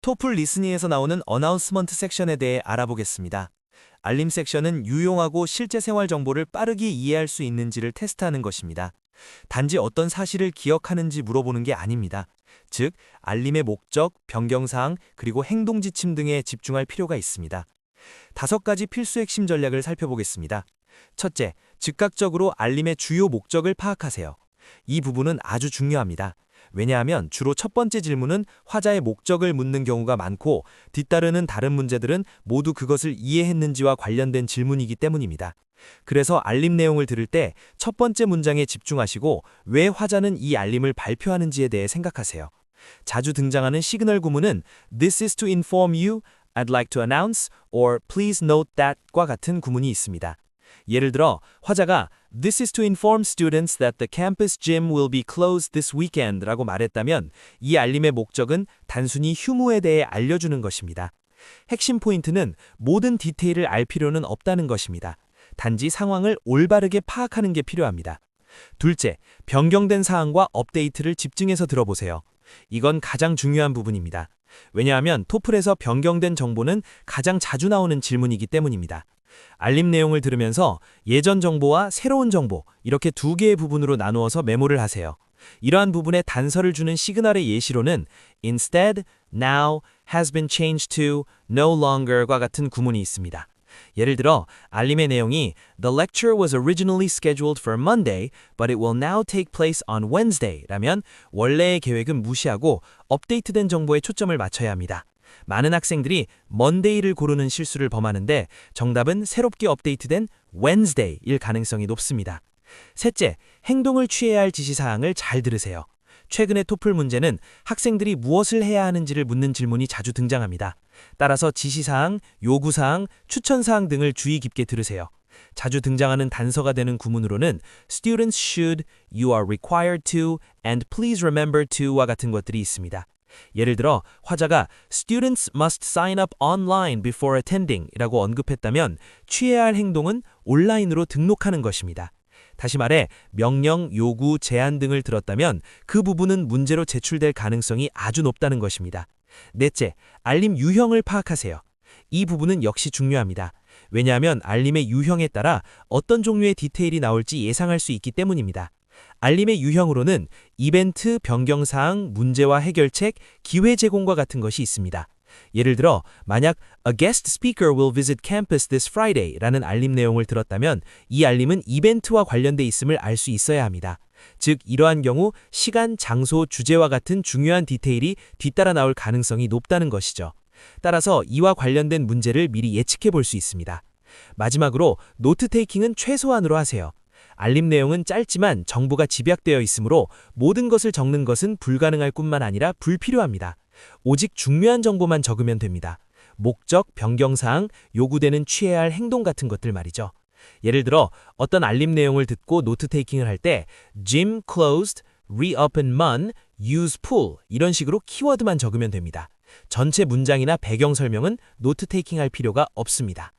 토플 리스닝에서 나오는 어나운스먼트 섹션에 대해 알아보겠습니다. 알림 섹션은 유용하고 실제 생활 정보를 빠르게 이해할 수 있는지를 테스트하는 것입니다. 단지 어떤 사실을 기억하는지 물어보는 게 아닙니다. 즉, 알림의 목적, 변경사항, 그리고 행동 지침 등에 집중할 필요가 있습니다. 5가지 필수 핵심 전략을 살펴보겠습니다. 첫째, 즉각적으로 알림의 주요 목적을 파악하세요. 이 부분은 아주 중요합니다. 왜냐하면 주로 첫 번째 질문은 화자의 목적을 묻는 경우가 많고 뒤따르는 다른 문제들은 모두 그것을 이해했는지와 관련된 질문이기 때문입니다. 그래서 알림 내용을 들을 때 첫 번째 문장에 집중하시고 왜 화자는 이 알림을 발표하는지에 대해 생각하세요. 자주 등장하는 시그널 구문은 This is to inform you, I'd like to announce, or Please note that과 같은 구문이 있습니다. 예를 들어 화자가 This is to inform students that the campus gym will be closed this weekend 라고 말했다면 이 알림의 목적은 단순히 휴무에 대해 알려주는 것입니다. 핵심 포인트는 모든 디테일을 알 필요는 없다는 것입니다. 단지 상황을 올바르게 파악하는 게 필요합니다. 둘째, 변경된 사항과 업데이트를 집중해서 들어보세요. 이건 가장 중요한 부분입니다. 왜냐하면 토플에서 변경된 정보는 가장 자주 나오는 질문이기 때문입니다. 알림 내용을 들으면서 예전 정보와 새로운 정보, 이렇게 두 개의 부분으로 나누어서 메모를 하세요. 이러한 부분에 단서를 주는 시그널의 예시로는 instead, now, has been changed to, no longer과 같은 구문이 있습니다. 예를 들어 알림의 내용이 The lecture was originally scheduled for Monday, but it will now take place on Wednesday 라면 원래의 계획은 무시하고 업데이트된 정보에 초점을 맞춰야 합니다. 많은 학생들이 Monday를 고르는 실수를 범하는데 정답은 새롭게 업데이트된 Wednesday일 가능성이 높습니다. 셋째, 행동을 취해야 할 지시사항을 잘 들으세요. 최근의 토플 문제는 학생들이 무엇을 해야 하는지를 묻는 질문이 자주 등장합니다. 따라서 지시사항, 요구사항, 추천사항 등을 주의 깊게 들으세요. 자주 등장하는 단서가 되는 구문으로는 Students should, you are required to, and please remember to와 같은 것들이 있습니다. 예를 들어 화자가 Students must sign up online before attending 라고 언급했다면 취해야 할 행동은 온라인으로 등록하는 것입니다. 다시 말해 명령, 요구, 제안 등을 들었다면 그 부분은 문제로 제출될 가능성이 아주 높다는 것입니다. 넷째, 알림 유형을 파악하세요. 이 부분은 역시 중요합니다. 왜냐하면 알림의 유형에 따라 어떤 종류의 디테일이 나올지 예상할 수 있기 때문입니다. 알림의 유형으로는 이벤트, 변경사항, 문제와 해결책, 기회 제공과 같은 것이 있습니다. 예를 들어 만약 A guest speaker will visit campus this Friday 라는 알림 내용을 들었다면 이 알림은 이벤트와 관련돼 있음을 알 수 있어야 합니다. 즉 이러한 경우 시간, 장소, 주제와 같은 중요한 디테일이 뒤따라 나올 가능성이 높다는 것이죠. 따라서 이와 관련된 문제를 미리 예측해 볼 수 있습니다. 마지막으로 노트 테이킹은 최소한으로 하세요. 알림 내용은 짧지만 정보가 집약되어 있으므로 모든 것을 적는 것은 불가능할 뿐만 아니라 불필요합니다. 오직 중요한 정보만 적으면 됩니다. 목적, 변경사항, 요구되는 취해야 할 행동 같은 것들 말이죠. 예를 들어 어떤 알림 내용을 듣고 노트 테이킹을 할 때 gym closed, reopen MUN, use pool 이런 식으로 키워드만 적으면 됩니다. 전체 문장이나 배경 설명은 노트 테이킹할 필요가 없습니다.